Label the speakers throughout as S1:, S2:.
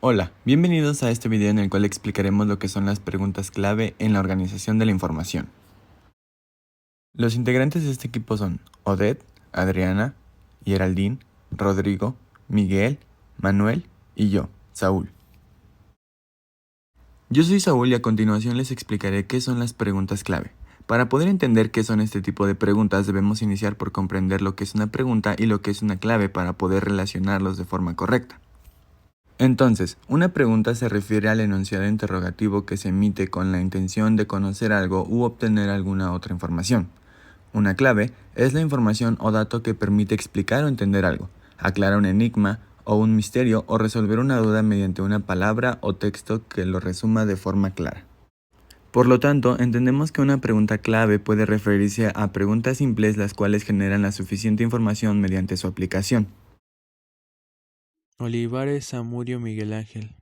S1: Hola, bienvenidos a este video en el cual explicaremos lo que son las preguntas clave en la organización de la información. Los integrantes de este equipo son Odette, Adriana, Geraldine, Rodrigo, Miguel, Manuel y yo, Saúl. Yo soy Saúl y a continuación les explicaré qué son las preguntas clave. Para poder entender qué son este tipo de preguntas debemos iniciar por comprender lo que es una pregunta y lo que es una clave para poder relacionarlos de forma correcta. Entonces, una pregunta se refiere al enunciado interrogativo que se emite con la intención de conocer algo u obtener alguna otra información. Una clave es la información o dato que permite explicar o entender algo, aclarar un enigma o un misterio o resolver una duda mediante una palabra o texto que lo resuma de forma clara. Por lo tanto, entendemos que una pregunta clave puede referirse a preguntas simples las cuales generan la suficiente información mediante su aplicación.
S2: Olivares Zamudio Miguel Ángel.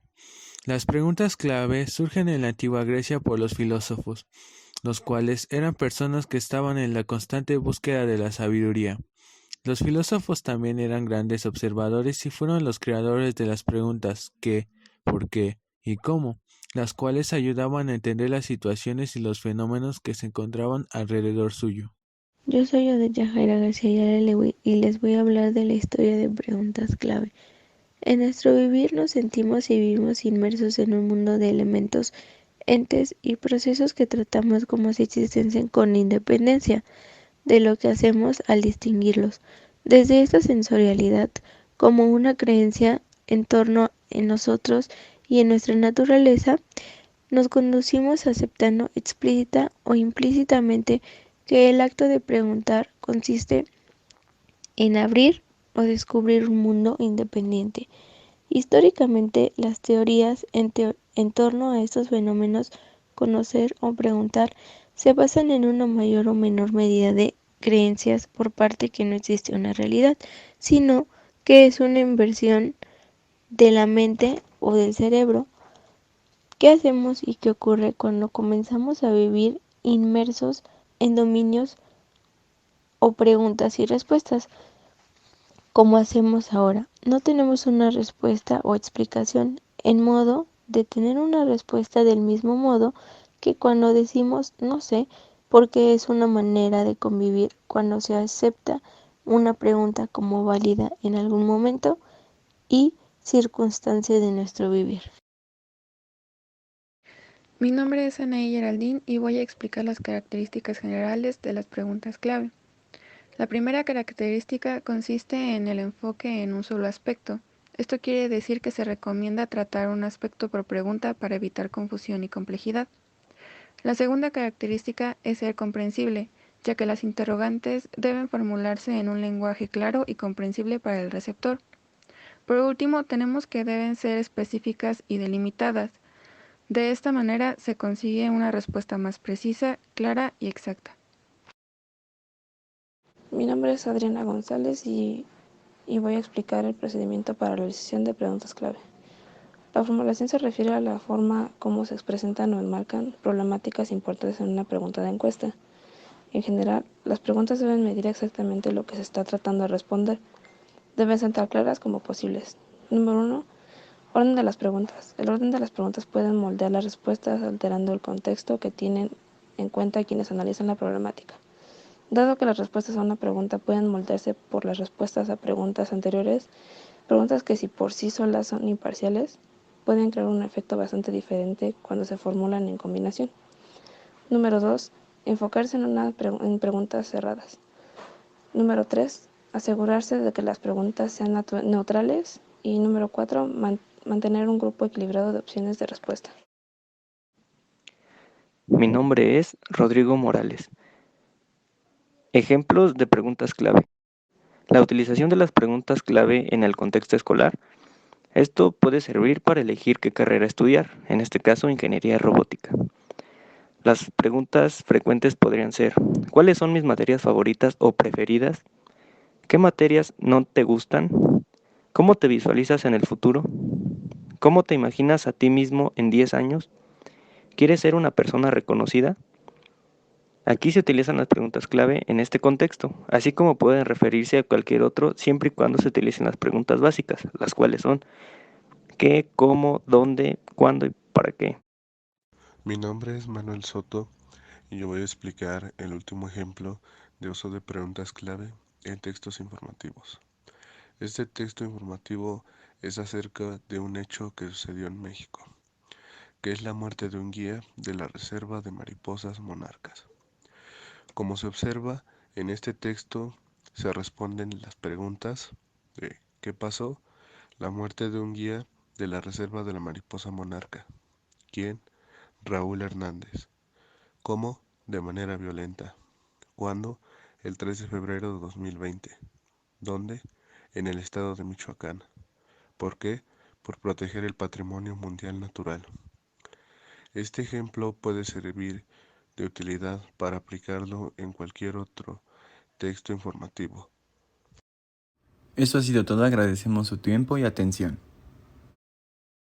S2: Las preguntas clave surgen en la antigua Grecia por los filósofos, los cuales eran personas que estaban en la constante búsqueda de la sabiduría. Los filósofos también eran grandes observadores y fueron los creadores de las preguntas ¿qué?, ¿por qué? Y ¿cómo?, las cuales ayudaban a entender las situaciones y los fenómenos que se encontraban alrededor suyo.
S3: Yo soy Odette Yajaira García Ayala y les voy a hablar de la historia de preguntas clave. En nuestro vivir nos sentimos y vivimos inmersos en un mundo de elementos, entes y procesos que tratamos como si existiesen con independencia de lo que hacemos al distinguirlos. Desde esta sensorialidad, como una creencia en torno en nosotros y en nuestra naturaleza, nos conducimos aceptando explícita o implícitamente que el acto de preguntar consiste en abrir o descubrir un mundo independiente. Históricamente, las teorías en torno a estos fenómenos, conocer o preguntar, se basan en una mayor o menor medida de creencias por parte que no existe una realidad, sino que es una inversión de la mente o del cerebro. ¿Qué hacemos y qué ocurre cuando comenzamos a vivir inmersos en dominios o preguntas y respuestas? Como hacemos ahora, no tenemos una respuesta o explicación en modo de tener una respuesta del mismo modo que cuando decimos no sé, porque es una manera de convivir cuando se acepta una pregunta como válida en algún momento y circunstancia de nuestro vivir.
S4: Mi nombre es Anaí Geraldine y voy a explicar las características generales de las preguntas clave. La primera característica consiste en el enfoque en un solo aspecto. Esto quiere decir que se recomienda tratar un aspecto por pregunta para evitar confusión y complejidad. La segunda característica es ser comprensible, ya que las interrogantes deben formularse en un lenguaje claro y comprensible para el receptor. Por último, tenemos que deben ser específicas y delimitadas. De esta manera se consigue una respuesta más precisa, clara y exacta.
S3: Mi nombre es Adriana González y voy a explicar el procedimiento para la realización de preguntas clave. La formulación se refiere a la forma como se presentan o enmarcan problemáticas importantes en una pregunta de encuesta. En general, las preguntas deben medir exactamente lo que se está tratando de responder. Deben ser tan claras como posibles. Número 1. Orden de las preguntas. El orden de las preguntas puede moldear las respuestas alterando el contexto que tienen en cuenta quienes analizan la problemática. Dado que las respuestas a una pregunta pueden moldearse por las respuestas a preguntas anteriores, preguntas que si por sí solas son imparciales, pueden crear un efecto bastante diferente cuando se formulan en combinación. Número 2. Enfocarse en preguntas cerradas. Número 3. Asegurarse de que las preguntas sean neutrales. Y número 4. Mantener un grupo equilibrado de opciones de respuesta.
S5: Mi nombre es Rodrigo Morales. Ejemplos de preguntas clave. La utilización de las preguntas clave en el contexto escolar. Esto puede servir para elegir qué carrera estudiar, en este caso ingeniería robótica. Las preguntas frecuentes podrían ser: ¿cuáles son mis materias favoritas o preferidas? ¿Qué materias no te gustan? ¿Cómo te visualizas en el futuro? ¿Cómo te imaginas a ti mismo en 10 años? ¿Quieres ser una persona reconocida? Aquí se utilizan las preguntas clave en este contexto, así como pueden referirse a cualquier otro siempre y cuando se utilicen las preguntas básicas, las cuales son: qué, cómo, dónde, cuándo y para qué.
S6: Mi nombre es Manuel Soto y yo voy a explicar el último ejemplo de uso de preguntas clave en textos informativos. Este texto informativo es acerca de un hecho que sucedió en México, que es la muerte de un guía de la Reserva de Mariposas Monarcas. Como se observa, en este texto se responden las preguntas de ¿qué pasó? La muerte de un guía de la Reserva de la Mariposa Monarca. ¿Quién? Raúl Hernández. ¿Cómo? De manera violenta. ¿Cuándo? El 3 de febrero de 2020. ¿Dónde? En el estado de Michoacán. ¿Por qué? Por proteger el patrimonio mundial natural. Este ejemplo puede servir de utilidad para aplicarlo en cualquier otro texto informativo.
S1: Eso ha sido todo, agradecemos su tiempo y atención.